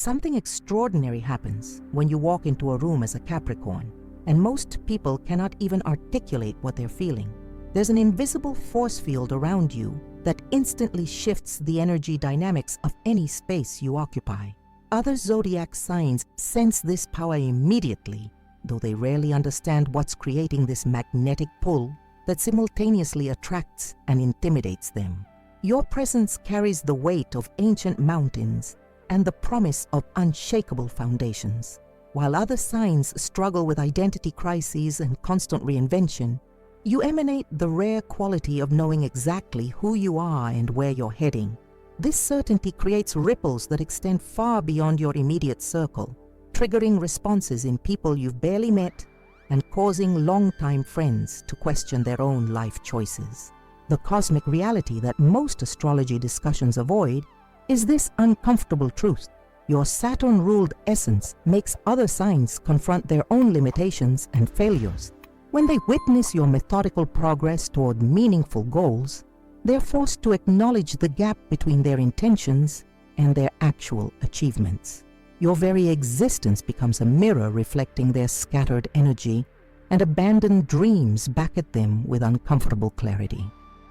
Something extraordinary happens when you walk into a room as a Capricorn, and most people cannot even articulate what they're feeling. There's an invisible force field around you that instantly shifts the energy dynamics of any space you occupy. Other zodiac signs sense this power immediately, though they rarely understand what's creating this magnetic pull that simultaneously attracts and intimidates them. Your presence carries the weight of ancient mountains and the promise of unshakable foundations. While other signs struggle with identity crises and constant reinvention, you emanate the rare quality of knowing exactly who you are and where you're heading. This certainty creates ripples that extend far beyond your immediate circle, triggering responses in people you've barely met and causing longtime friends to question their own life choices. The cosmic reality that most astrology discussions avoid is this uncomfortable truth. Your Saturn-ruled essence makes other signs confront their own limitations and failures. When they witness your methodical progress toward meaningful goals, they're forced to acknowledge the gap between their intentions and their actual achievements. Your very existence becomes a mirror reflecting their scattered energy and abandoned dreams back at them with uncomfortable clarity.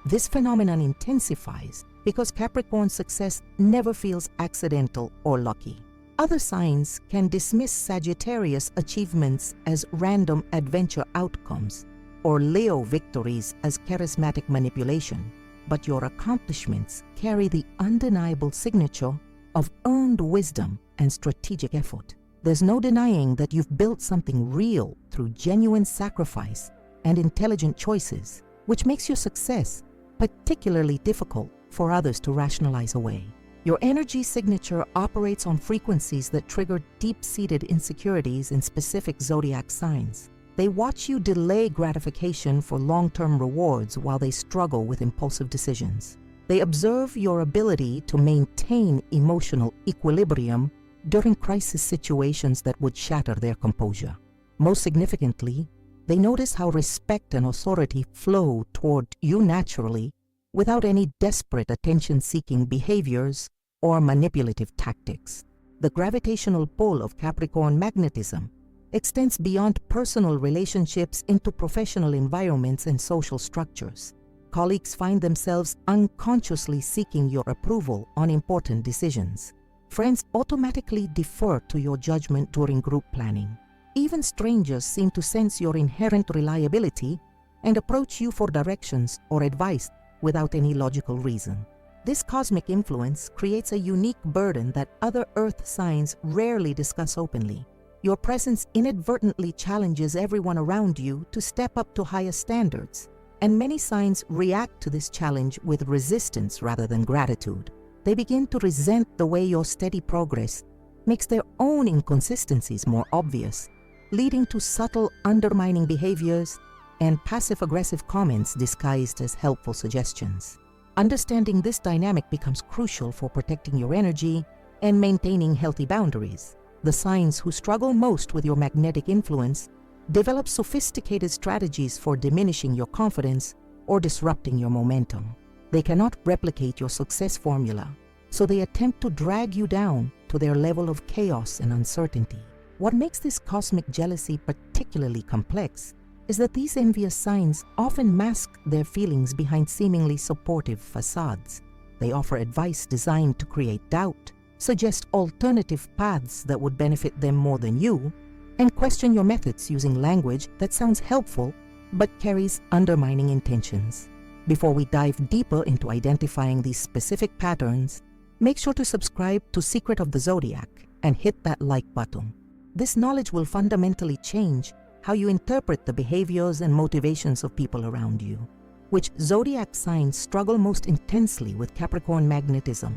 This phenomenon intensifies because Capricorn's success never feels accidental or lucky. Other signs can dismiss Sagittarius achievements as random adventure outcomes or Leo victories as charismatic manipulation, but your accomplishments carry the undeniable signature of earned wisdom and strategic effort. There's no denying that you've built something real through genuine sacrifice and intelligent choices, which makes your success particularly difficult for others to rationalize away. Your energy signature operates on frequencies that trigger deep-seated insecurities in specific zodiac signs. They watch you delay gratification for long-term rewards while they struggle with impulsive decisions. They observe your ability to maintain emotional equilibrium during crisis situations that would shatter their composure. Most significantly, they notice how respect and authority flow toward you naturally without any desperate attention-seeking behaviors or manipulative tactics. The gravitational pull of Capricorn magnetism extends beyond personal relationships into professional environments and social structures. Colleagues find themselves unconsciously seeking your approval on important decisions. Friends automatically defer to your judgment during group planning. Even strangers seem to sense your inherent reliability and approach you for directions or advice without any logical reason. This cosmic influence creates a unique burden that other Earth signs rarely discuss openly. Your presence inadvertently challenges everyone around you to step up to higher standards, and many signs react to this challenge with resistance rather than gratitude. They begin to resent the way your steady progress makes their own inconsistencies more obvious, leading to subtle undermining behaviors and passive-aggressive comments disguised as helpful suggestions. Understanding this dynamic becomes crucial for protecting your energy and maintaining healthy boundaries. The signs who struggle most with your magnetic influence develop sophisticated strategies for diminishing your confidence or disrupting your momentum. They cannot replicate your success formula, so they attempt to drag you down to their level of chaos and uncertainty. What makes this cosmic jealousy particularly complex is that these envious signs often mask their feelings behind seemingly supportive facades. They offer advice designed to create doubt, suggest alternative paths that would benefit them more than you, and question your methods using language that sounds helpful but carries undermining intentions. Before we dive deeper into identifying these specific patterns, make sure to subscribe to Secret of the Zodiac and hit that like button. This knowledge will fundamentally change how you interpret the behaviors and motivations of people around you. Which zodiac signs struggle most intensely with Capricorn magnetism?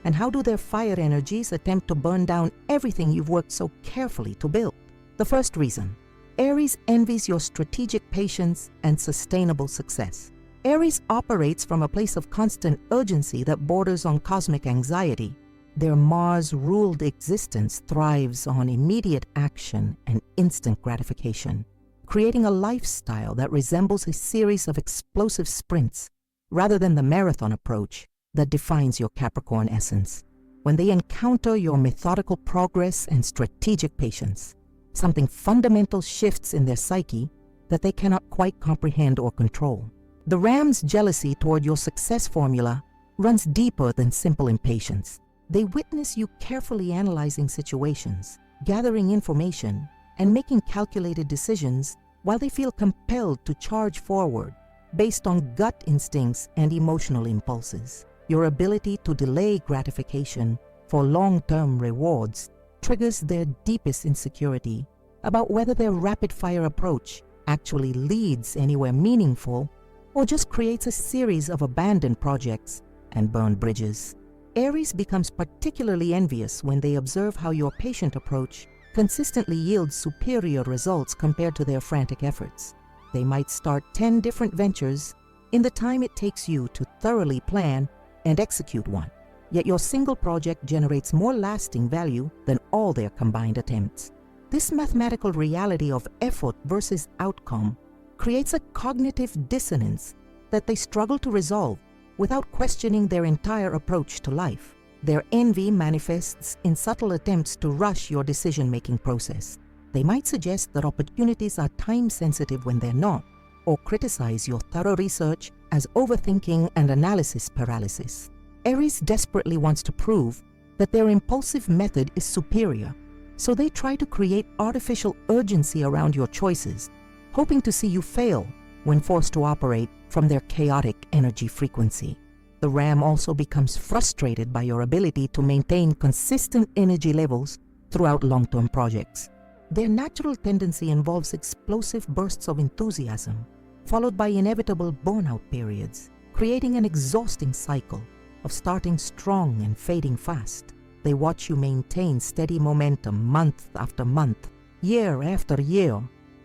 And how do their fire energies attempt to burn down everything you've worked so carefully to build? The first reason: Aries envies your strategic patience and sustainable success. Aries operates from a place of constant urgency that borders on cosmic anxiety. Their Mars-ruled existence thrives on immediate action and instant gratification, creating a lifestyle that resembles a series of explosive sprints rather than the marathon approach that defines your Capricorn essence. when they encounter your methodical progress and strategic patience. Something fundamental shifts in their psyche that they cannot quite comprehend or control. The ram's jealousy toward your success formula runs deeper than simple impatience. They witness you carefully analyzing situations, gathering information, and making calculated decisions while they feel compelled to charge forward based on gut instincts and emotional impulses. Your ability to delay gratification for long-term rewards triggers their deepest insecurity about whether their rapid-fire approach actually leads anywhere meaningful or just creates a series of abandoned projects and burned bridges. Aries becomes particularly envious when they observe how your patient approach consistently yields superior results compared to their frantic efforts. They might start 10 different ventures in the time it takes you to thoroughly plan and execute one. Yet your single project generates more lasting value than all their combined attempts. This mathematical reality of effort versus outcome creates a cognitive dissonance that they struggle to resolve without questioning their entire approach to life. Their envy manifests in subtle attempts to rush your decision-making process. They might suggest that opportunities are time-sensitive when they're not, or criticize your thorough research as overthinking and analysis paralysis. Aries desperately wants to prove that their impulsive method is superior, so they try to create artificial urgency around your choices, hoping to see you fail when forced to operate from their chaotic energy frequency. The ram also becomes frustrated by your ability to maintain consistent energy levels throughout long-term projects. Their natural tendency involves explosive bursts of enthusiasm, followed by inevitable burnout periods, creating an exhausting cycle of starting strong and fading fast. They watch you maintain steady momentum month after month, year after year,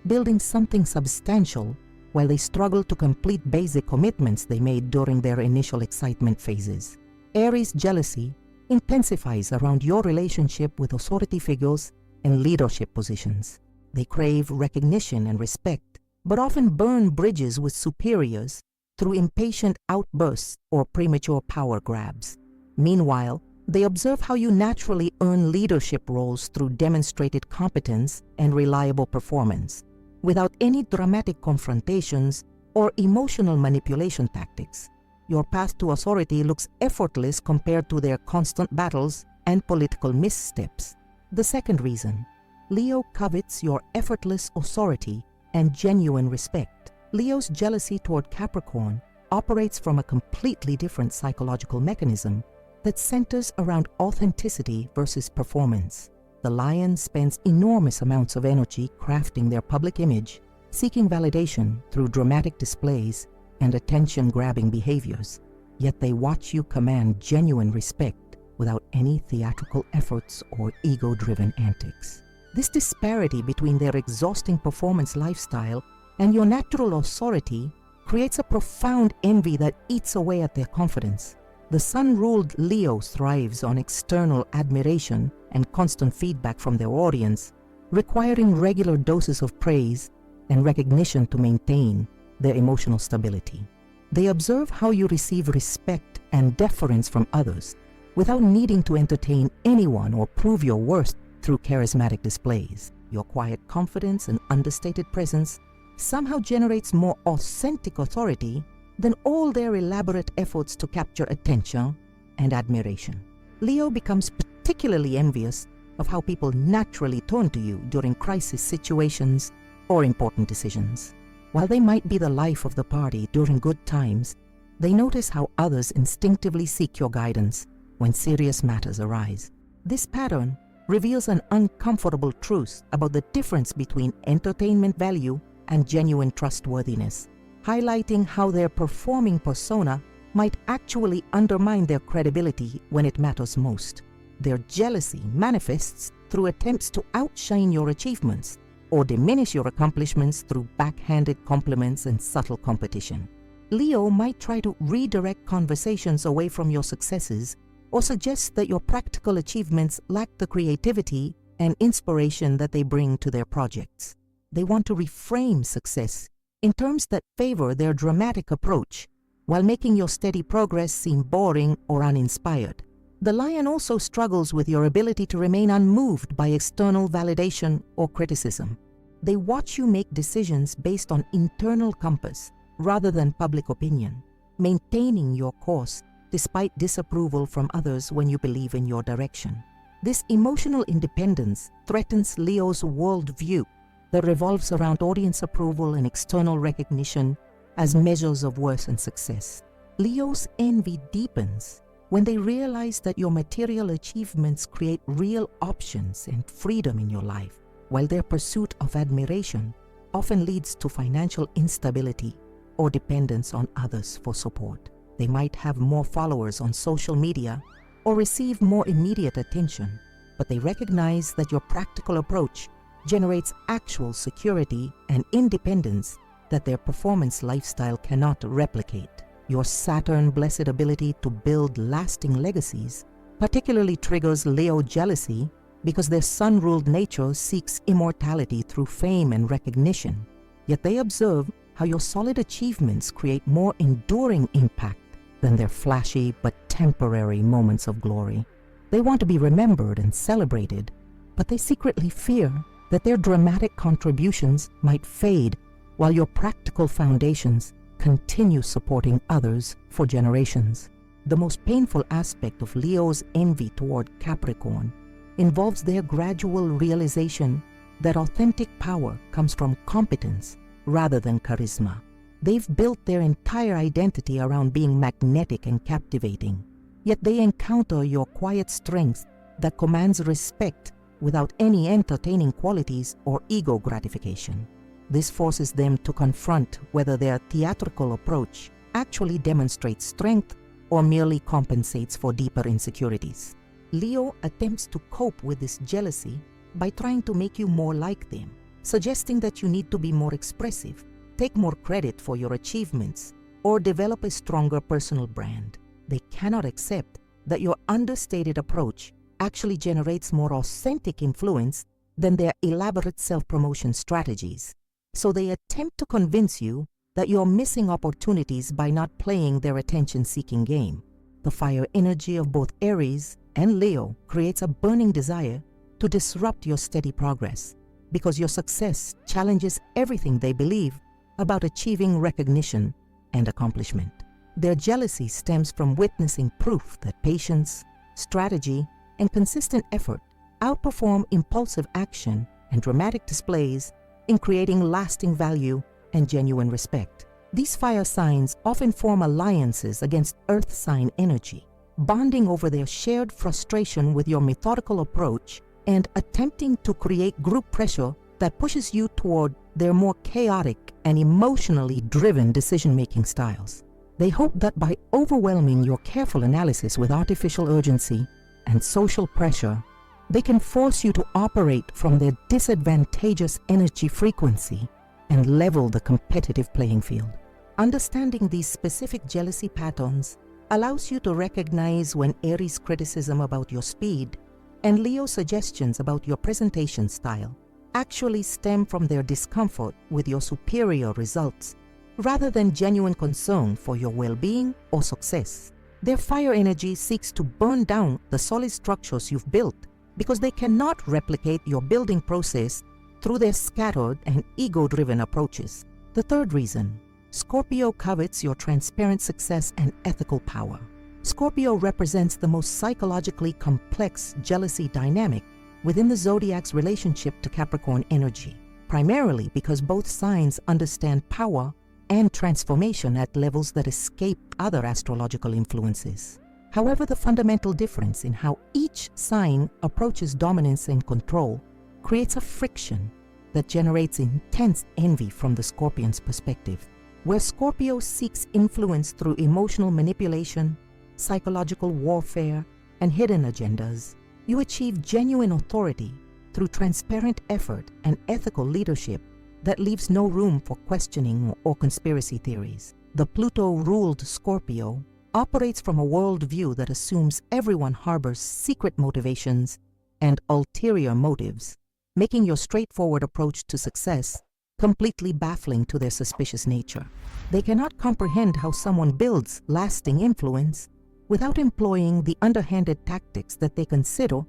building something substantial while they struggle to complete basic commitments they made during their initial excitement phases. Aries' jealousy intensifies around your relationship with authority figures and leadership positions. They crave recognition and respect, but often burn bridges with superiors through impatient outbursts or premature power grabs. Meanwhile, they observe how you naturally earn leadership roles through demonstrated competence and reliable performance, without any dramatic confrontations or emotional manipulation tactics. Your path to authority looks effortless compared to their constant battles and political missteps. The second reason, Leo covets your effortless authority and genuine respect. Leo's jealousy toward Capricorn operates from a completely different psychological mechanism that centers around authenticity versus performance. The lion spends enormous amounts of energy crafting their public image, seeking validation through dramatic displays and attention-grabbing behaviors. Yet they watch you command genuine respect without any theatrical efforts or ego-driven antics. This disparity between their exhausting performance lifestyle and your natural authority creates a profound envy that eats away at their confidence. The sun-ruled Leo thrives on external admiration and constant feedback from their audience, requiring regular doses of praise and recognition to maintain their emotional stability. They observe how you receive respect and deference from others without needing to entertain anyone or prove your worth through charismatic displays. Your quiet confidence and understated presence somehow generates more authentic authority than all their elaborate efforts to capture attention and admiration. Leo becomes particularly envious of how people naturally turn to you during crisis situations or important decisions. While they might be the life of the party during good times, they notice how others instinctively seek your guidance when serious matters arise. This pattern reveals an uncomfortable truth about the difference between entertainment value and genuine trustworthiness, highlighting how their performing persona might actually undermine their credibility when it matters most. Their jealousy manifests through attempts to outshine your achievements or diminish your accomplishments through backhanded compliments and subtle competition. Leo might try to redirect conversations away from your successes or suggest that your practical achievements lack the creativity and inspiration that they bring to their projects. They want to reframe success in terms that favor their dramatic approach, while making your steady progress seem boring or uninspired. The lion also struggles with your ability to remain unmoved by external validation or criticism. They watch you make decisions based on internal compass rather than public opinion, maintaining your course despite disapproval from others when you believe in your direction. This emotional independence threatens Leo's worldview that revolves around audience approval and external recognition as measures of worth and success. Leo's envy deepens when they realize that your material achievements create real options and freedom in your life, while their pursuit of admiration often leads to financial instability or dependence on others for support. They might have more followers on social media or receive more immediate attention, but they recognize that your practical approach generates actual security and independence that their performance lifestyle cannot replicate. Your Saturn-blessed ability to build lasting legacies particularly triggers Leo jealousy because their sun-ruled nature seeks immortality through fame and recognition. Yet they observe how your solid achievements create more enduring impact than their flashy but temporary moments of glory. They want to be remembered and celebrated, but they secretly fear that their dramatic contributions might fade while your practical foundations continue supporting others for generations. The most painful aspect of Leo's envy toward Capricorn involves their gradual realization that authentic power comes from competence rather than charisma. They've built their entire identity around being magnetic and captivating, yet they encounter your quiet strength that commands respect without any entertaining qualities or ego gratification. This forces them to confront whether their theatrical approach actually demonstrates strength or merely compensates for deeper insecurities. Leo attempts to cope with this jealousy by trying to make you more like them, suggesting that you need to be more expressive, take more credit for your achievements, or develop a stronger personal brand. They cannot accept that your understated approach actually generates more authentic influence than their elaborate self-promotion strategies. So they attempt to convince you that you're missing opportunities by not playing their attention-seeking game. The fire energy of both Aries and Leo creates a burning desire to disrupt your steady progress, because your success challenges everything they believe about achieving recognition and accomplishment. Their jealousy stems from witnessing proof that patience, strategy, and consistent effort outperform impulsive action and dramatic displays in creating lasting value and genuine respect. These fire signs often form alliances against earth sign energy, bonding over their shared frustration with your methodical approach and attempting to create group pressure that pushes you toward their more chaotic and emotionally driven decision-making styles. They hope that by overwhelming your careful analysis with artificial urgency and social pressure, they can force you to operate from their disadvantageous energy frequency and level the competitive playing field. Understanding these specific jealousy patterns allows you to recognize when Aries' criticism about your speed and Leo's suggestions about your presentation style actually stem from their discomfort with your superior results rather than genuine concern for your well-being or success. Their fire energy seeks to burn down the solid structures you've built because they cannot replicate your building process through their scattered and ego-driven approaches. The third reason, Scorpio covets your transparent success and ethical power. Scorpio represents the most psychologically complex jealousy dynamic within the Zodiac's relationship to Capricorn energy, primarily because both signs understand power and transformation at levels that escape other astrological influences. However, the fundamental difference in how each sign approaches dominance and control creates a friction that generates intense envy from the Scorpion's perspective. Where Scorpio seeks influence through emotional manipulation, psychological warfare, and hidden agendas, you achieve genuine authority through transparent effort and ethical leadership that leaves no room for questioning or conspiracy theories. The Pluto-ruled Scorpio operates from a worldview that assumes everyone harbors secret motivations and ulterior motives, making your straightforward approach to success completely baffling to their suspicious nature. They cannot comprehend how someone builds lasting influence without employing the underhanded tactics that they consider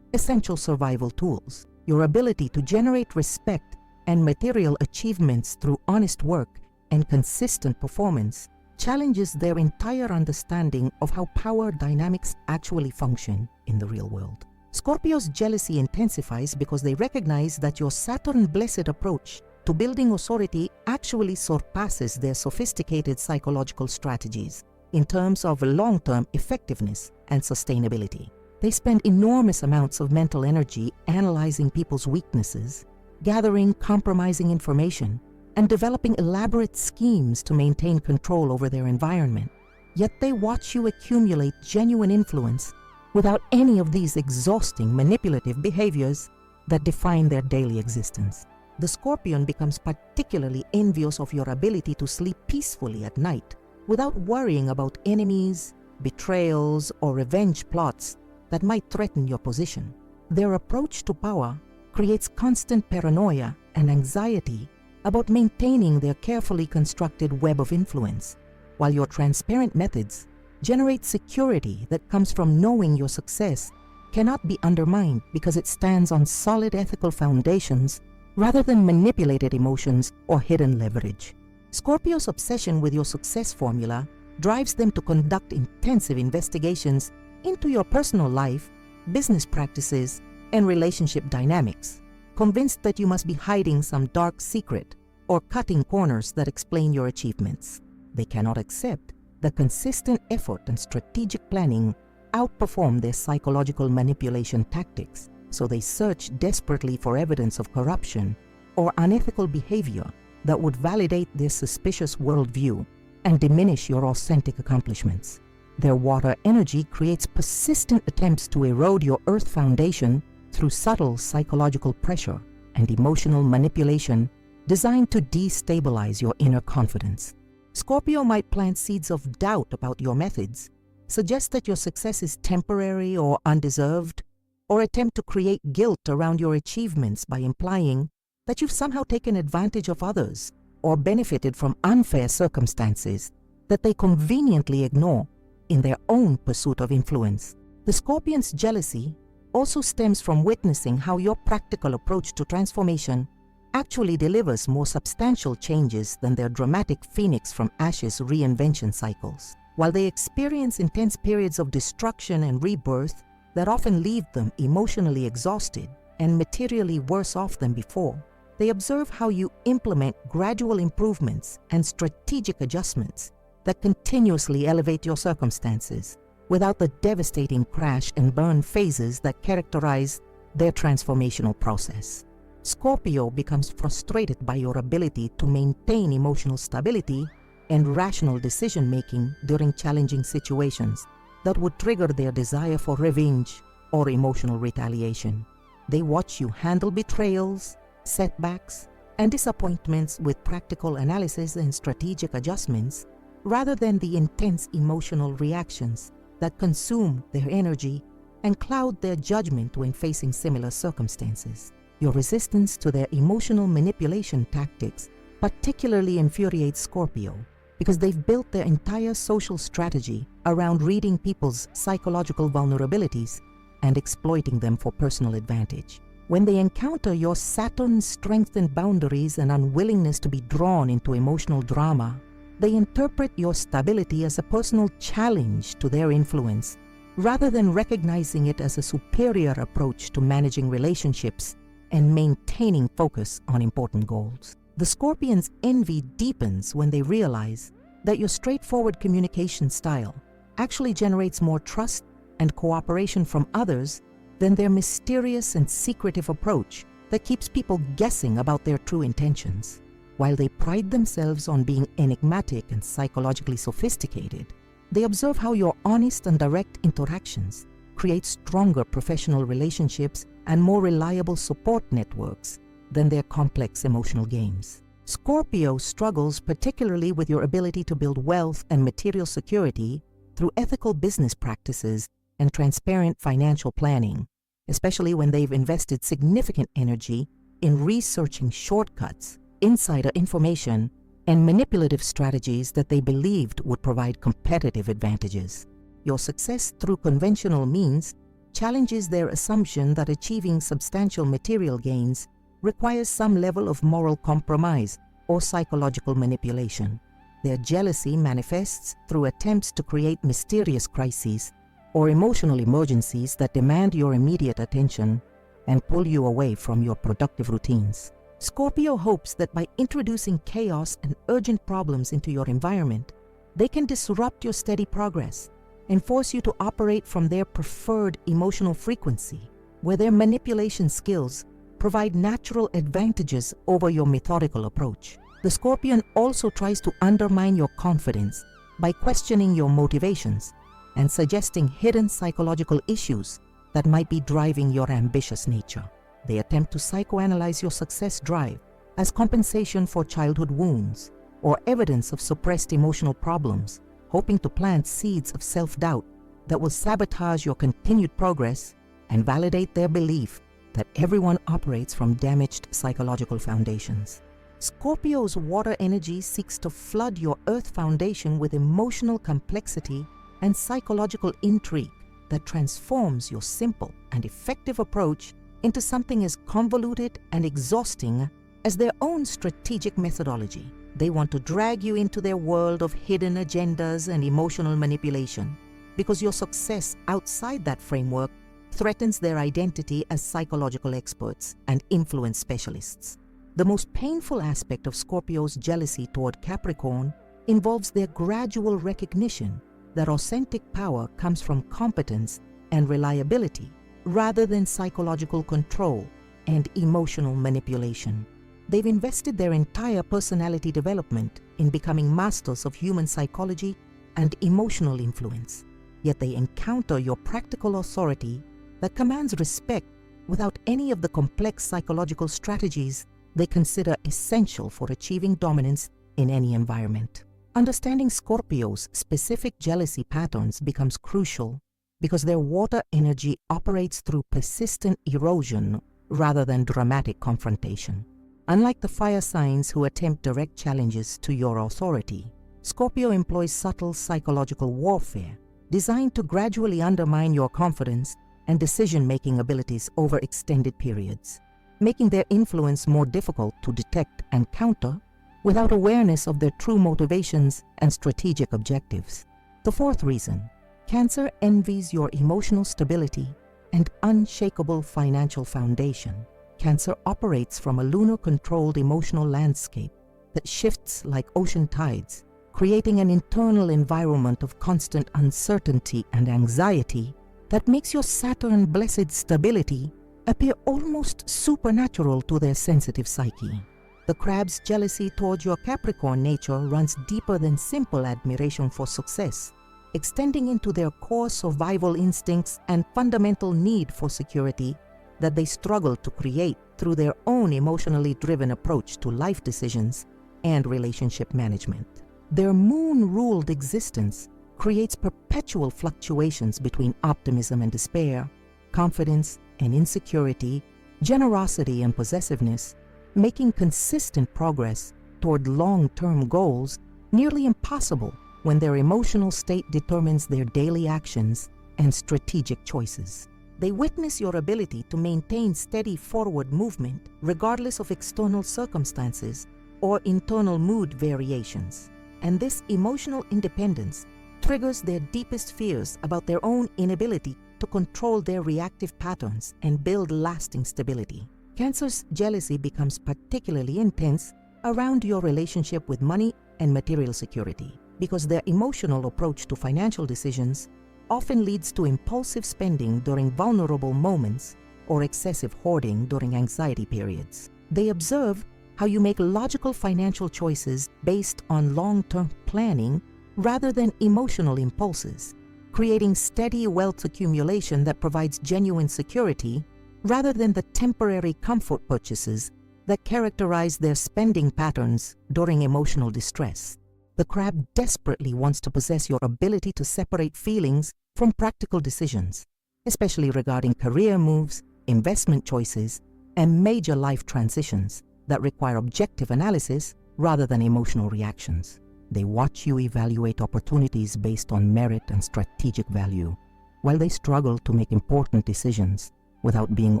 essential survival tools. Your ability to generate respect and material achievements through honest work and consistent performance challenges their entire understanding of how power dynamics actually function in the real world. Scorpio's jealousy intensifies because they recognize that your Saturn-blessed approach to building authority actually surpasses their sophisticated psychological strategies in terms of long-term effectiveness and sustainability. They spend enormous amounts of mental energy analyzing people's weaknesses, gathering compromising information, and developing elaborate schemes to maintain control over their environment. Yet they watch you accumulate genuine influence without any of these exhausting manipulative behaviors that define their daily existence. The Scorpion becomes particularly envious of your ability to sleep peacefully at night without worrying about enemies, betrayals, or revenge plots that might threaten your position. Their approach to power creates constant paranoia and anxiety about maintaining their carefully constructed web of influence, while your transparent methods generate security that comes from knowing your success cannot be undermined because it stands on solid ethical foundations rather than manipulated emotions or hidden leverage. Scorpio's obsession with your success formula drives them to conduct intensive investigations into your personal life, business practices, and relationship dynamics, convinced that you must be hiding some dark secret or cutting corners that explain your achievements. They cannot accept that consistent effort and strategic planning outperform their psychological manipulation tactics, so they search desperately for evidence of corruption or unethical behavior that would validate their suspicious worldview and diminish your authentic accomplishments. Their water energy creates persistent attempts to erode your earth foundation through subtle psychological pressure and emotional manipulation designed to destabilize your inner confidence. Scorpio might plant seeds of doubt about your methods, suggest that your success is temporary or undeserved, or attempt to create guilt around your achievements by implying that you've somehow taken advantage of others or benefited from unfair circumstances that they conveniently ignore in their own pursuit of influence. The Scorpion's jealousy also stems from witnessing how your practical approach to transformation actually delivers more substantial changes than their dramatic phoenix from ashes reinvention cycles. While they experience intense periods of destruction and rebirth that often leave them emotionally exhausted and materially worse off than before, they observe how you implement gradual improvements and strategic adjustments that continuously elevate your circumstances without the devastating crash and burn phases that characterize their transformational process. Scorpio becomes frustrated by your ability to maintain emotional stability and rational decision-making during challenging situations that would trigger their desire for revenge or emotional retaliation. They watch you handle betrayals, setbacks, and disappointments with practical analysis and strategic adjustments rather than the intense emotional reactions that consume their energy and cloud their judgment when facing similar circumstances. Your resistance to their emotional manipulation tactics particularly infuriates Scorpio because they've built their entire social strategy around reading people's psychological vulnerabilities and exploiting them for personal advantage. When they encounter your Saturn's strengthened boundaries and unwillingness to be drawn into emotional drama, they interpret your stability as a personal challenge to their influence rather than recognizing it as a superior approach to managing relationships and maintaining focus on important goals. The Scorpion's envy deepens when they realize that your straightforward communication style actually generates more trust and cooperation from others than their mysterious and secretive approach that keeps people guessing about their true intentions. While they pride themselves on being enigmatic and psychologically sophisticated, they observe how your honest and direct interactions create stronger professional relationships and more reliable support networks than their complex emotional games. Scorpio struggles particularly with your ability to build wealth and material security through ethical business practices and transparent financial planning, especially when they've invested significant energy in researching shortcuts, insider information, and manipulative strategies that they believed would provide competitive advantages. Your success through conventional means challenges their assumption that achieving substantial material gains requires some level of moral compromise or psychological manipulation. Their jealousy manifests through attempts to create mysterious crises or emotional emergencies that demand your immediate attention and pull you away from your productive routines. Scorpio hopes that by introducing chaos and urgent problems into your environment, they can disrupt your steady progress and force you to operate from their preferred emotional frequency, where their manipulation skills provide natural advantages over your methodical approach. The Scorpion also tries to undermine your confidence by questioning your motivations and suggesting hidden psychological issues that might be driving your ambitious nature. They attempt to psychoanalyze your success drive as compensation for childhood wounds or evidence of suppressed emotional problems, hoping to plant seeds of self-doubt that will sabotage your continued progress and validate their belief that everyone operates from damaged psychological foundations. Scorpio's water energy seeks to flood your earth foundation with emotional complexity and psychological intrigue that transforms your simple and effective approach into something as convoluted and exhausting as their own strategic methodology. They want to drag you into their world of hidden agendas and emotional manipulation because your success outside that framework threatens their identity as psychological experts and influence specialists. The most painful aspect of Scorpio's jealousy toward Capricorn involves their gradual recognition that authentic power comes from competence and reliability rather than psychological control and emotional manipulation. They've invested their entire personality development in becoming masters of human psychology and emotional influence, yet they encounter your practical authority that commands respect without any of the complex psychological strategies they consider essential for achieving dominance in any environment. Understanding Scorpio's specific jealousy patterns becomes crucial because their water energy operates through persistent erosion rather than dramatic confrontation. Unlike the fire signs who attempt direct challenges to your authority, Scorpio employs subtle psychological warfare designed to gradually undermine your confidence and decision-making abilities over extended periods, making their influence more difficult to detect and counter without awareness of their true motivations and strategic objectives. The fourth reason, Cancer envies your emotional stability and unshakable financial foundation. Cancer operates from a lunar-controlled emotional landscape that shifts like ocean tides, creating an internal environment of constant uncertainty and anxiety that makes your Saturn-blessed stability appear almost supernatural to their sensitive psyche. The crab's jealousy towards your Capricorn nature runs deeper than simple admiration for success, extending into their core survival instincts and fundamental need for security that they struggle to create through their own emotionally driven approach to life decisions and relationship management. Their moon-ruled existence creates perpetual fluctuations between optimism and despair, confidence and insecurity, generosity and possessiveness, making consistent progress toward long-term goals nearly impossible when their emotional state determines their daily actions and strategic choices. They witness your ability to maintain steady forward movement regardless of external circumstances or internal mood variations, and this emotional independence triggers their deepest fears about their own inability to control their reactive patterns and build lasting stability. Cancer's jealousy becomes particularly intense around your relationship with money and material security, because their emotional approach to financial decisions often leads to impulsive spending during vulnerable moments or excessive hoarding during anxiety periods. They observe how you make logical financial choices based on long-term planning rather than emotional impulses, creating steady wealth accumulation that provides genuine security rather than the temporary comfort purchases that characterize their spending patterns during emotional distress. The crab desperately wants to possess your ability to separate feelings from practical decisions, especially regarding career moves, investment choices, and major life transitions that require objective analysis rather than emotional reactions. They watch you evaluate opportunities based on merit and strategic value, while they struggle to make important decisions without being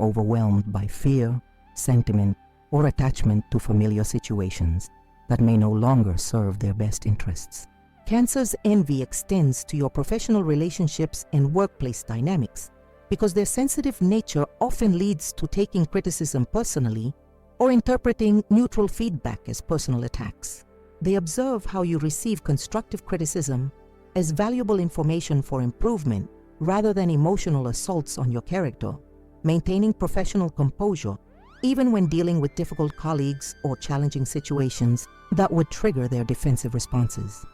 overwhelmed by fear, sentiment, or attachment to familiar situations that may no longer serve their best interests. Cancer's envy extends to your professional relationships and workplace dynamics because their sensitive nature often leads to taking criticism personally or interpreting neutral feedback as personal attacks. They observe how you receive constructive criticism as valuable information for improvement rather than emotional assaults on your character, maintaining professional composure even when dealing with difficult colleagues or challenging situations that would trigger their defensive responses.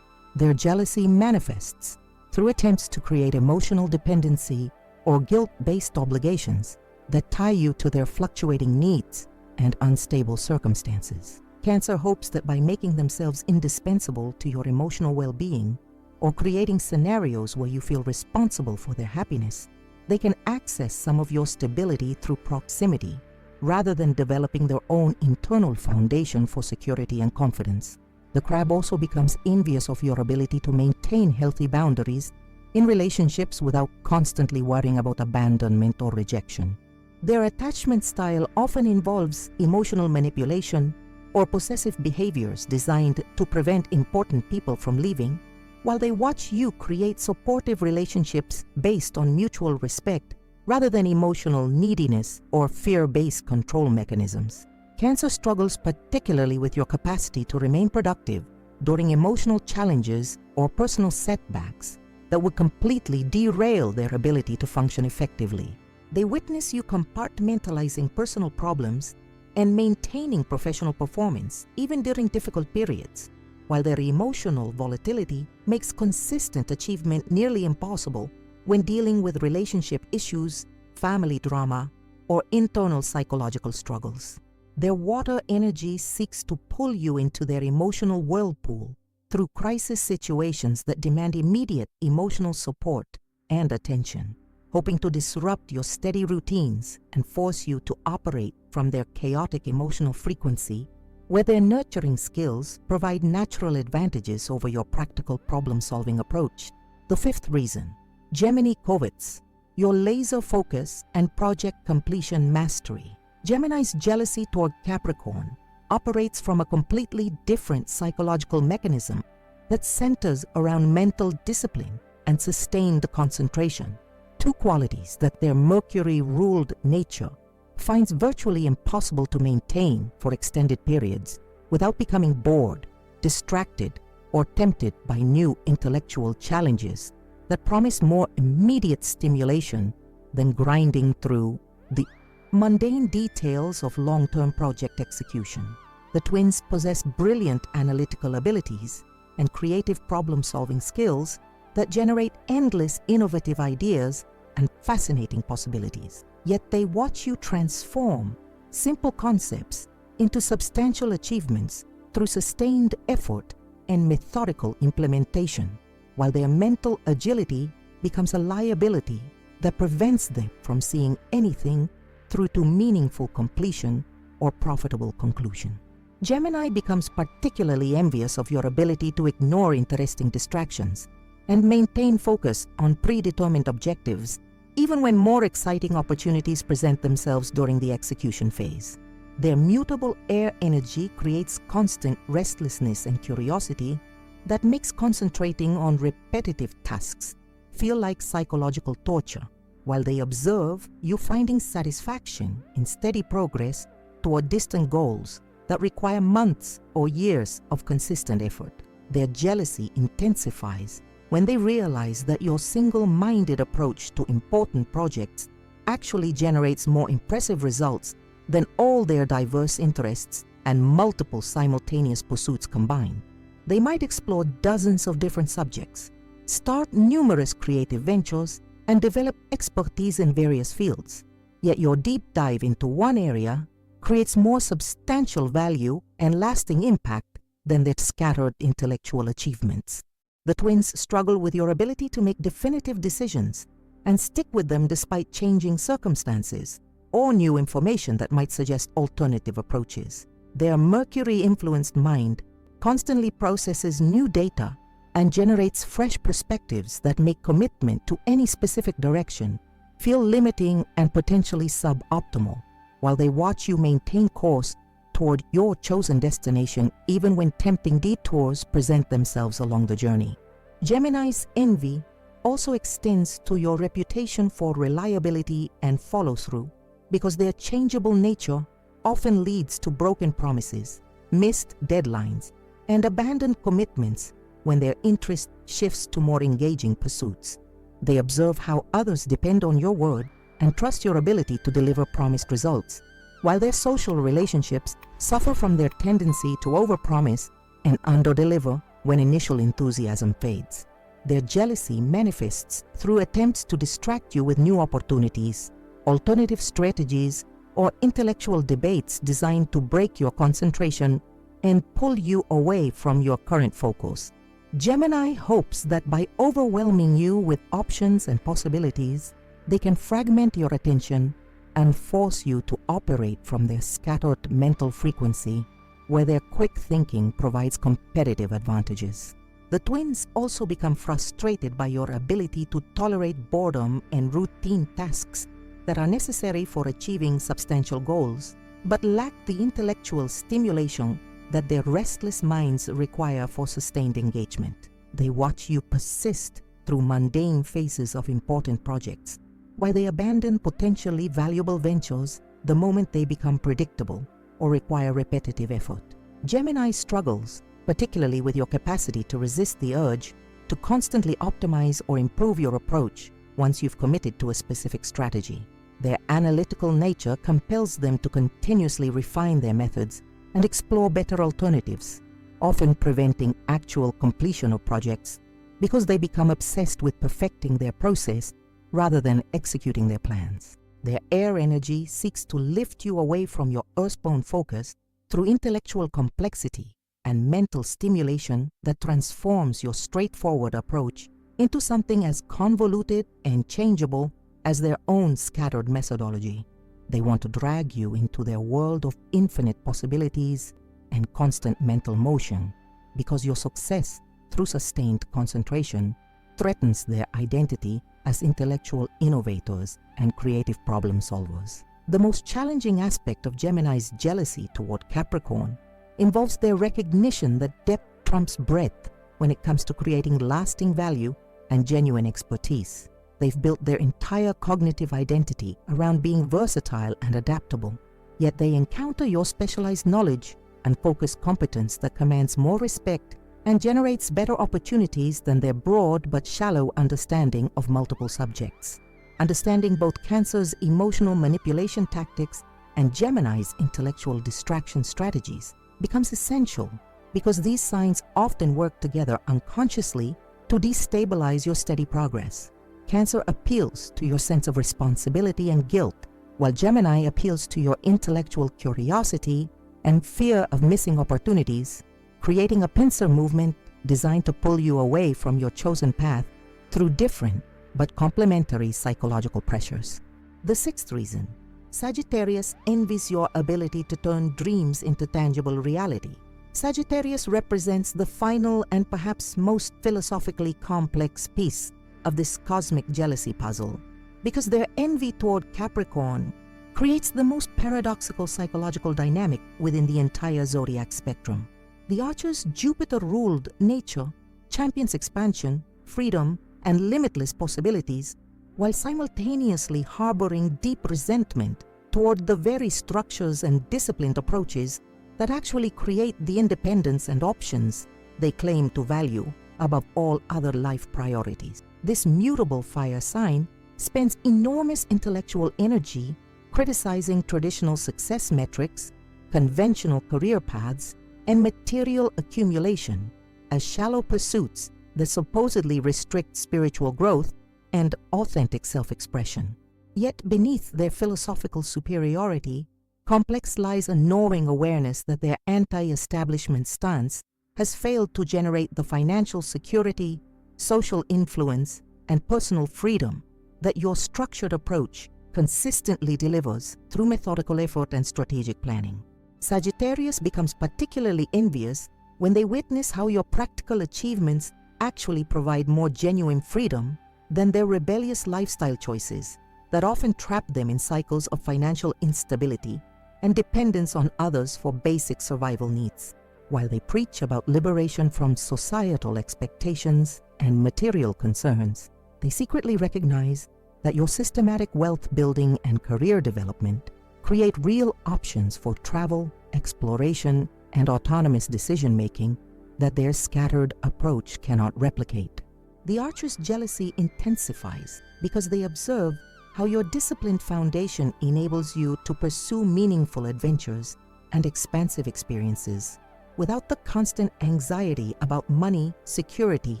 Their jealousy manifests through attempts to create emotional dependency or guilt-based obligations that tie you to their fluctuating needs and unstable circumstances. Cancer hopes that by making themselves indispensable to your emotional well-being or creating scenarios where you feel responsible for their happiness, they can access some of your stability through proximity rather than developing their own internal foundation for security and confidence. The crab also becomes envious of your ability to maintain healthy boundaries in relationships without constantly worrying about abandonment or rejection. Their attachment style often involves emotional manipulation or possessive behaviors designed to prevent important people from leaving, while they watch you create supportive relationships based on mutual respect rather than emotional neediness or fear-based control mechanisms. Cancer struggles particularly with your capacity to remain productive during emotional challenges or personal setbacks that would completely derail their ability to function effectively. They witness you compartmentalizing personal problems and maintaining professional performance even during difficult periods, while their emotional volatility makes consistent achievement nearly impossible when dealing with relationship issues, family drama, or internal psychological struggles. Their water energy seeks to pull you into their emotional whirlpool through crisis situations that demand immediate emotional support and attention, hoping to disrupt your steady routines and force you to operate from their chaotic emotional frequency, where their nurturing skills provide natural advantages over your practical problem-solving approach. The fifth reason, Gemini covets your laser focus and project completion mastery. Gemini's jealousy toward Capricorn operates from a completely different psychological mechanism that centers around mental discipline and sustained concentration, two qualities that their Mercury-ruled nature finds virtually impossible to maintain for extended periods without becoming bored, distracted, or tempted by new intellectual challenges that promise more immediate stimulation than grinding through the mundane details of long-term project execution. The twins possess brilliant analytical abilities and creative problem-solving skills that generate endless innovative ideas and fascinating possibilities. Yet they watch you transform simple concepts into substantial achievements through sustained effort and methodical implementation, while their mental agility becomes a liability that prevents them from seeing anything through to meaningful completion or profitable conclusion. Gemini becomes particularly envious of your ability to ignore interesting distractions and maintain focus on predetermined objectives, even when more exciting opportunities present themselves during the execution phase. Their mutable air energy creates constant restlessness and curiosity that makes concentrating on repetitive tasks feel like psychological torture, while they observe you finding satisfaction in steady progress toward distant goals that require months or years of consistent effort. Their jealousy intensifies when they realize that your single-minded approach to important projects actually generates more impressive results than all their diverse interests and multiple simultaneous pursuits combined. They might explore dozens of different subjects, start numerous creative ventures, and develop expertise in various fields. Yet your deep dive into one area creates more substantial value and lasting impact than their scattered intellectual achievements. The twins struggle with your ability to make definitive decisions and stick with them despite changing circumstances or new information that might suggest alternative approaches. Their Mercury-influenced mind constantly processes new data and generates fresh perspectives that make commitment to any specific direction feel limiting and potentially suboptimal, while they watch you maintain course toward your chosen destination even when tempting detours present themselves along the journey. Gemini's envy also extends to your reputation for reliability and follow-through, because their changeable nature often leads to broken promises, missed deadlines, and abandoned commitments when their interest shifts to more engaging pursuits. They observe how others depend on your word and trust your ability to deliver promised results, while their social relationships suffer from their tendency to overpromise and underdeliver when initial enthusiasm fades. Their jealousy manifests through attempts to distract you with new opportunities, alternative strategies, or intellectual debates designed to break your concentration and pull you away from your current focus. Gemini hopes that by overwhelming you with options and possibilities, they can fragment your attention and force you to operate from their scattered mental frequency, where their quick thinking provides competitive advantages. The twins also become frustrated by your ability to tolerate boredom and routine tasks that are necessary for achieving substantial goals, but lack the intellectual stimulation that their restless minds require for sustained engagement. They watch you persist through mundane phases of important projects, while they abandon potentially valuable ventures the moment they become predictable or require repetitive effort. Gemini struggles, particularly with your capacity to resist the urge to constantly optimize or improve your approach once you've committed to a specific strategy. Their analytical nature compels them to continuously refine their methods and explore better alternatives, often preventing actual completion of projects because they become obsessed with perfecting their process rather than executing their plans. Their air energy seeks to lift you away from your earthbound focus through intellectual complexity and mental stimulation that transforms your straightforward approach into something as convoluted and changeable as their own scattered methodology. They want to drag you into their world of infinite possibilities and constant mental motion, because your success through sustained concentration threatens their identity as intellectual innovators and creative problem solvers. The most challenging aspect of Gemini's jealousy toward Capricorn involves their recognition that depth trumps breadth when it comes to creating lasting value and genuine expertise. They've built their entire cognitive identity around being versatile and adaptable, yet they encounter your specialized knowledge and focused competence that commands more respect and generates better opportunities than their broad but shallow understanding of multiple subjects. Understanding both Cancer's emotional manipulation tactics and Gemini's intellectual distraction strategies becomes essential, because these signs often work together unconsciously to destabilize your steady progress. Cancer appeals to your sense of responsibility and guilt, while Gemini appeals to your intellectual curiosity and fear of missing opportunities, creating a pincer movement designed to pull you away from your chosen path through different but complementary psychological pressures. The sixth reason: Sagittarius envies your ability to turn dreams into tangible reality. Sagittarius represents the final and perhaps most philosophically complex piece of this cosmic jealousy puzzle, because their envy toward Capricorn creates the most paradoxical psychological dynamic within the entire zodiac spectrum. The Archer's Jupiter-ruled nature champions expansion, freedom, and limitless possibilities, while simultaneously harboring deep resentment toward the very structures and disciplined approaches that actually create the independence and options they claim to value above all other life priorities. This mutable fire sign spends enormous intellectual energy criticizing traditional success metrics, conventional career paths, and material accumulation as shallow pursuits that supposedly restrict spiritual growth and authentic self-expression. Yet beneath their philosophical superiority, complex lies a gnawing awareness that their anti-establishment stance has failed to generate the financial security, social influence, and personal freedom that your structured approach consistently delivers through methodical effort and strategic planning. Sagittarius becomes particularly envious When they witness how your practical achievements actually provide more genuine freedom than their rebellious lifestyle choices that often trap them in cycles of financial instability and dependence on others for basic survival needs. While they preach about liberation from societal expectations and material concerns, they secretly recognize that your systematic wealth building and career development create real options for travel, exploration, and autonomous decision-making that their scattered approach cannot replicate. The Archer's jealousy intensifies because they observe how your disciplined foundation enables you to pursue meaningful adventures and expansive experiences without the constant anxiety about money, security,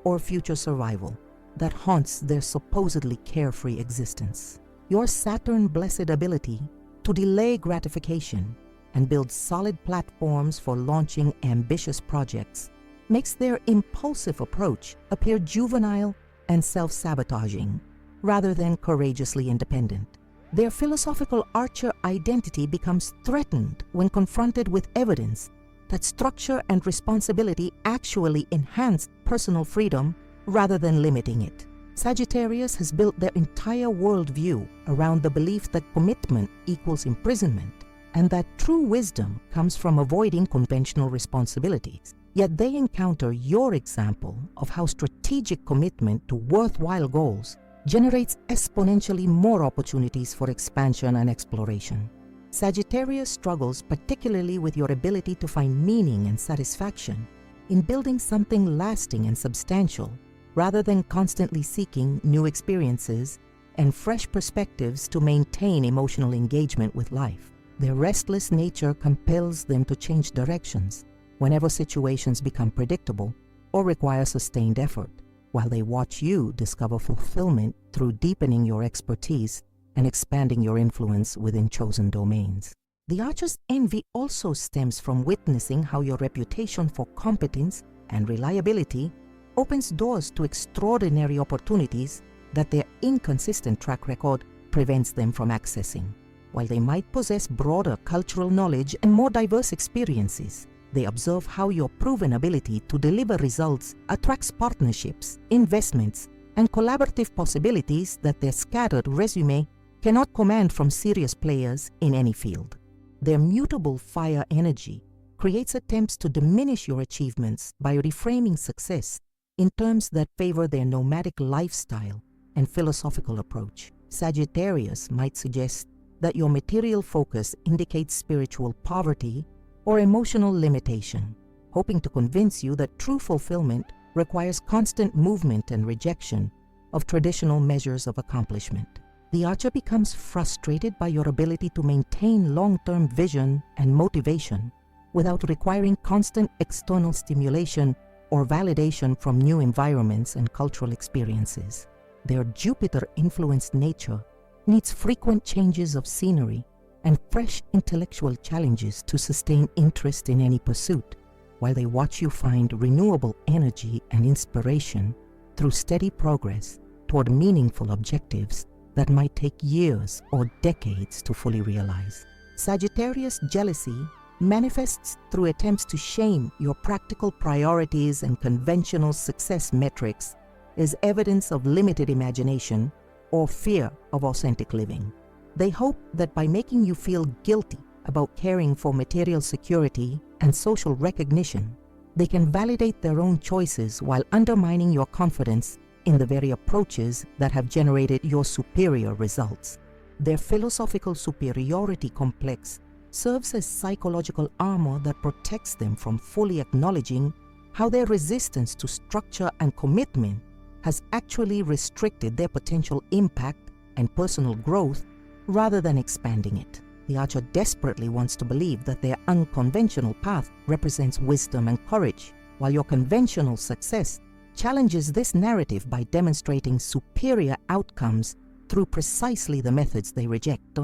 or future survival that haunts their supposedly carefree existence. Your Saturn-blessed ability to delay gratification and build solid platforms for launching ambitious projects makes their impulsive approach appear juvenile and self-sabotaging rather than courageously independent. Their philosophical Archer identity becomes threatened when confronted with evidence that structure and responsibility actually enhance personal freedom rather than limiting it. Sagittarius has built their entire worldview around the belief that commitment equals imprisonment and that true wisdom comes from avoiding conventional responsibilities. Yet they encounter your example of how strategic commitment to worthwhile goals generates exponentially more opportunities for expansion and exploration. Sagittarius struggles particularly with your ability to find meaning and satisfaction in building something lasting and substantial, rather than constantly seeking new experiences and fresh perspectives to maintain emotional engagement with life. Their restless nature compels them to change directions whenever situations become predictable or require sustained effort, while they watch you discover fulfillment through deepening your expertise and expanding your influence within chosen domains. The Archer's envy also stems from witnessing how your reputation for competence and reliability opens doors to extraordinary opportunities that their inconsistent track record prevents them from accessing. While they might possess broader cultural knowledge and more diverse experiences, they observe how your proven ability to deliver results attracts partnerships, investments, and collaborative possibilities that their scattered resume cannot command from serious players in any field. Their mutable fire energy creates attempts to diminish your achievements by reframing success in terms that favor their nomadic lifestyle and philosophical approach. Sagittarius might suggest that your material focus indicates spiritual poverty or emotional limitation, hoping to convince you that true fulfillment requires constant movement and rejection of traditional measures of accomplishment. The Archer becomes frustrated by your ability to maintain long-term vision and motivation without requiring constant external stimulation or validation from new environments and cultural experiences. Their Jupiter-influenced nature needs frequent changes of scenery and fresh intellectual challenges to sustain interest in any pursuit, while they watch you find renewable energy and inspiration through steady progress toward meaningful objectives that might take years or decades to fully realize. Sagittarius jealousy manifests through attempts to shame your practical priorities and conventional success metrics as evidence of limited imagination or fear of authentic living. They hope that by making you feel guilty about caring for material security and social recognition, they can validate their own choices while undermining your confidence in the very approaches that have generated your superior results. Their philosophical superiority complex serves as psychological armor that protects them from fully acknowledging how their resistance to structure and commitment has actually restricted their potential impact and personal growth rather than expanding it. The Archer desperately wants to believe that their unconventional path represents wisdom and courage, while your conventional success challenges this narrative by demonstrating superior outcomes through precisely the methods they reject.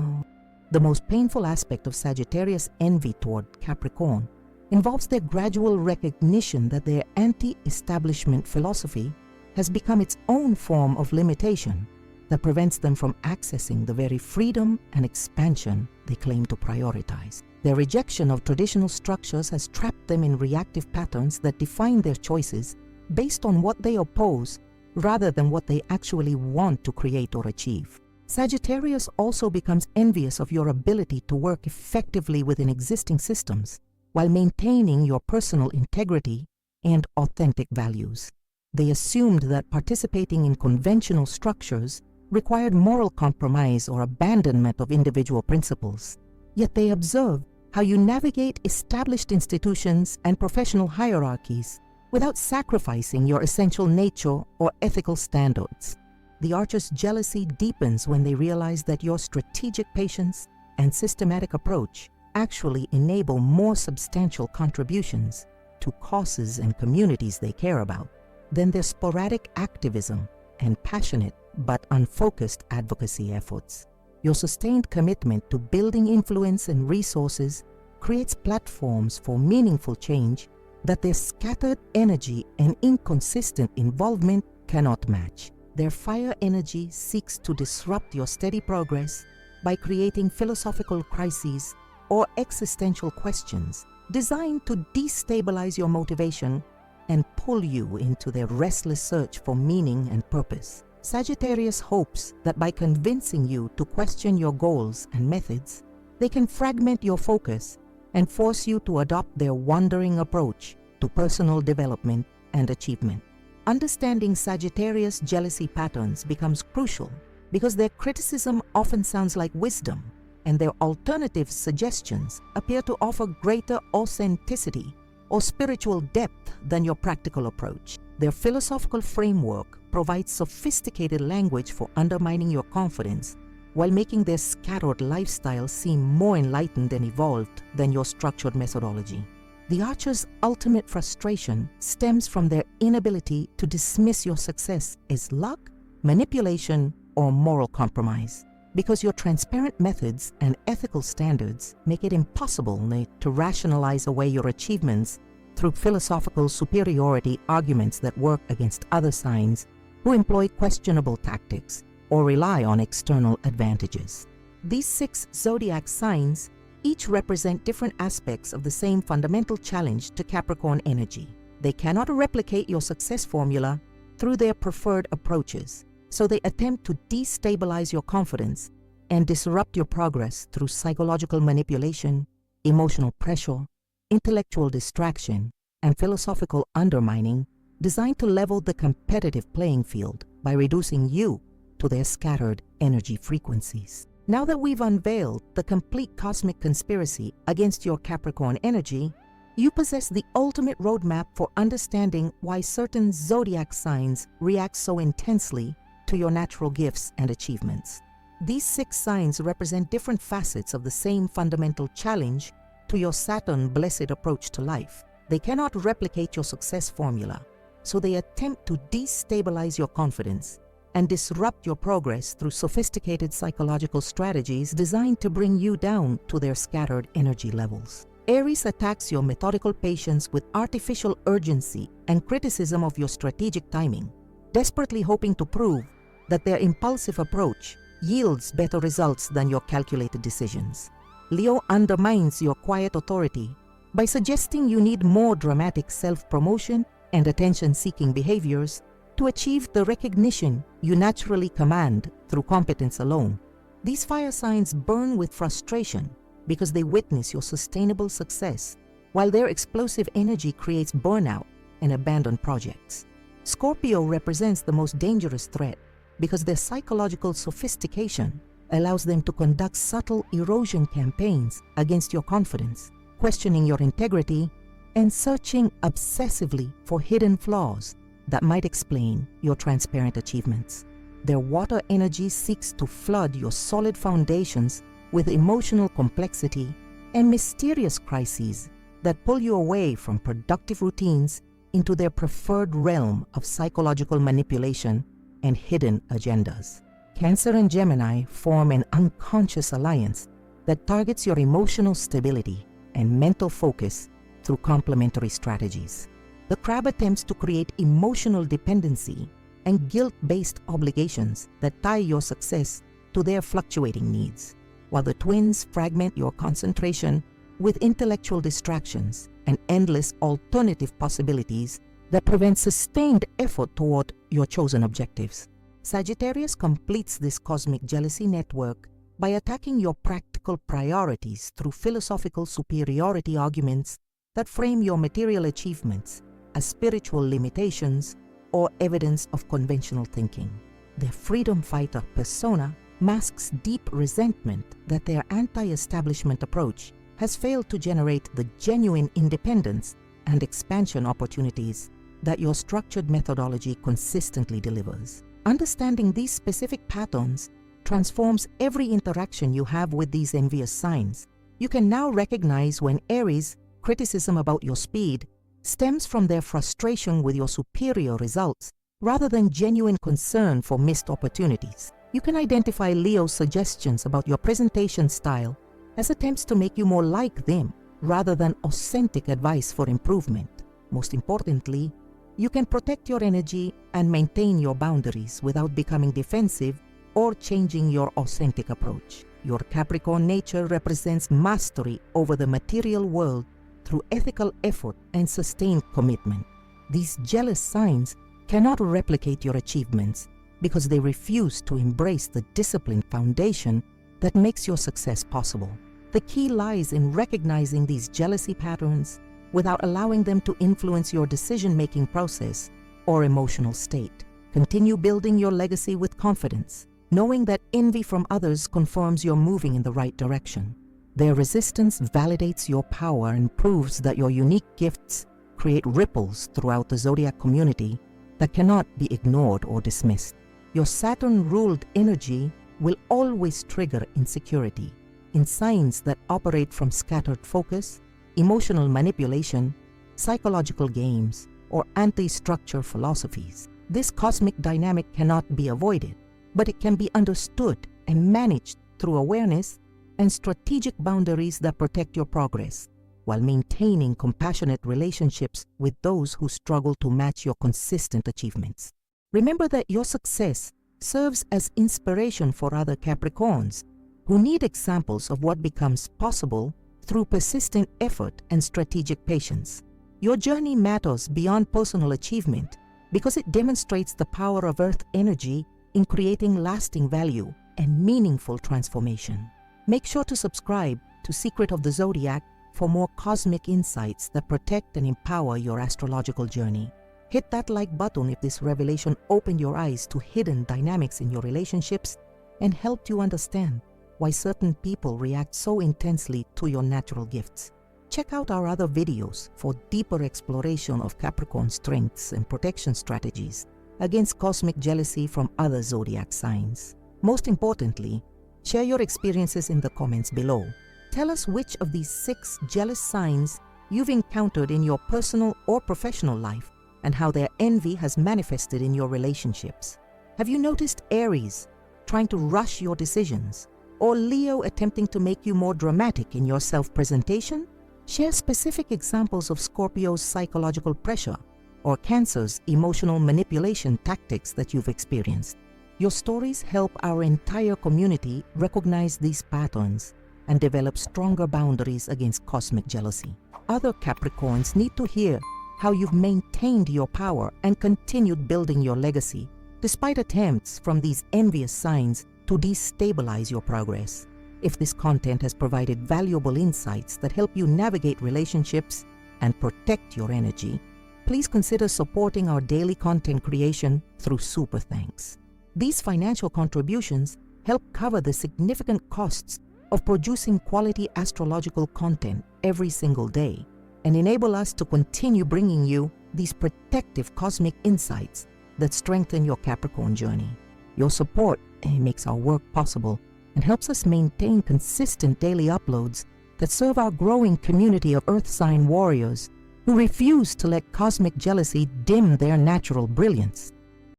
The most painful aspect of Sagittarius' envy toward Capricorn involves their gradual recognition that their anti-establishment philosophy has become its own form of limitation that prevents them from accessing the very freedom and expansion they claim to prioritize. Their rejection of traditional structures has trapped them in reactive patterns that define their choices based on what they oppose rather than what they actually want to create or achieve. Sagittarius also becomes envious of your ability to work effectively within existing systems while maintaining your personal integrity and authentic values. They assumed that participating in conventional structures required moral compromise or abandonment of individual principles. Yet they observe how you navigate established institutions and professional hierarchies without sacrificing your essential nature or ethical standards. The Archer's jealousy deepens when they realize that your strategic patience and systematic approach actually enable more substantial contributions to causes and communities they care about than their sporadic activism and passionate but unfocused advocacy efforts. Your sustained commitment to building influence and resources creates platforms for meaningful change that their scattered energy and inconsistent involvement cannot match. Their fire energy seeks to disrupt your steady progress by creating philosophical crises or existential questions designed to destabilize your motivation and pull you into their restless search for meaning and purpose. Sagittarius hopes that by convincing you to question your goals and methods, they can fragment your focus and force you to adopt their wandering approach to personal development and achievement. Understanding Sagittarius' jealousy patterns becomes crucial because their criticism often sounds like wisdom, and their alternative suggestions appear to offer greater authenticity or spiritual depth than your practical approach. Their philosophical framework provides sophisticated language for undermining your confidence while making their scattered lifestyle seem more enlightened and evolved than your structured methodology. The Archer's ultimate frustration stems from their inability to dismiss your success as luck, manipulation, or moral compromise, because your transparent methods and ethical standards make it impossible to rationalize away your achievements through philosophical superiority arguments that work against other signs who employ questionable tactics or rely on external advantages. These 6 zodiac signs each represent different aspects of the same fundamental challenge to Capricorn energy. They cannot replicate your success formula through their preferred approaches, so they attempt to destabilize your confidence and disrupt your progress through psychological manipulation, emotional pressure, intellectual distraction, and philosophical undermining designed to level the competitive playing field by reducing you to their scattered energy frequencies. Now that we've unveiled the complete cosmic conspiracy against your Capricorn energy, you possess the ultimate roadmap for understanding why certain zodiac signs react so intensely to your natural gifts and achievements. These 6 signs represent different facets of the same fundamental challenge to your Saturn-blessed approach to life. They cannot replicate your success formula, so they attempt to destabilize your confidence and disrupt your progress through sophisticated psychological strategies designed to bring you down to their scattered energy levels. Aries attacks your methodical patience with artificial urgency and criticism of your strategic timing, desperately hoping to prove that their impulsive approach yields better results than your calculated decisions. Leo undermines your quiet authority by suggesting you need more dramatic self-promotion and attention-seeking behaviors to achieve the recognition you naturally command through competence alone. These fire signs burn with frustration because they witness your sustainable success, while their explosive energy creates burnout and abandoned projects. Scorpio represents the most dangerous threat because their psychological sophistication allows them to conduct subtle erosion campaigns against your confidence, questioning your integrity and searching obsessively for hidden flaws that might explain your transparent achievements. Their water energy seeks to flood your solid foundations with emotional complexity and mysterious crises that pull you away from productive routines into their preferred realm of psychological manipulation and hidden agendas. Cancer and Gemini form an unconscious alliance that targets your emotional stability and mental focus through complementary strategies. The crab attempts to create emotional dependency and guilt-based obligations that tie your success to their fluctuating needs, while the twins fragment your concentration with intellectual distractions and endless alternative possibilities that prevent sustained effort toward your chosen objectives. Sagittarius completes this cosmic jealousy network by attacking your practical priorities through philosophical superiority arguments that frame your material achievements as spiritual limitations or evidence of conventional thinking. Their freedom fighter persona masks deep resentment that their anti-establishment approach has failed to generate the genuine independence and expansion opportunities that your structured methodology consistently delivers. Understanding these specific patterns transforms every interaction you have with these envious signs. You can now recognize when Aries' criticism about your speed stems from their frustration with your superior results rather than genuine concern for missed opportunities. You can identify Leo's suggestions about your presentation style as attempts to make you more like them rather than authentic advice for improvement. Most importantly, you can protect your energy and maintain your boundaries without becoming defensive or changing your authentic approach. Your Capricorn nature represents mastery over the material world through ethical effort and sustained commitment. These jealous signs cannot replicate your achievements because they refuse to embrace the disciplined foundation that makes your success possible. The key lies in recognizing these jealousy patterns without allowing them to influence your decision-making process or emotional state. Continue building your legacy with confidence, knowing that envy from others confirms you're moving in the right direction. Their resistance validates your power and proves that your unique gifts create ripples throughout the Zodiac community that cannot be ignored or dismissed. Your Saturn-ruled energy will always trigger insecurity in signs that operate from scattered focus, emotional manipulation, psychological games, or anti-structure philosophies. This cosmic dynamic cannot be avoided, but it can be understood and managed through awareness and strategic boundaries that protect your progress, while maintaining compassionate relationships with those who struggle to match your consistent achievements. Remember that your success serves as inspiration for other Capricorns who need examples of what becomes possible through persistent effort and strategic patience. Your journey matters beyond personal achievement because it demonstrates the power of Earth energy in creating lasting value and meaningful transformation. Make sure to subscribe to Secret of the Zodiac for more cosmic insights that protect and empower your astrological journey. Hit that like button if this revelation opened your eyes to hidden dynamics in your relationships and helped you understand why certain people react so intensely to your natural gifts. Check out our other videos for deeper exploration of Capricorn strengths and protection strategies against cosmic jealousy from other zodiac signs. Most importantly, share your experiences in the comments below. Tell us which of these 6 jealous signs you've encountered in your personal or professional life and how their envy has manifested in your relationships. Have you noticed Aries trying to rush your decisions, or Leo attempting to make you more dramatic in your self-presentation? Share specific examples of Scorpio's psychological pressure or Cancer's emotional manipulation tactics that you've experienced. Your stories help our entire community recognize these patterns and develop stronger boundaries against cosmic jealousy. Other Capricorns need to hear how you've maintained your power and continued building your legacy despite attempts from these envious signs to destabilize your progress. If this content has provided valuable insights that help you navigate relationships and protect your energy, please consider supporting our daily content creation through Super Thanks. These financial contributions help cover the significant costs of producing quality astrological content every single day and enable us to continue bringing you these protective cosmic insights that strengthen your Capricorn journey. Your support makes our work possible and helps us maintain consistent daily uploads that serve our growing community of Earth sign warriors who refuse to let cosmic jealousy dim their natural brilliance.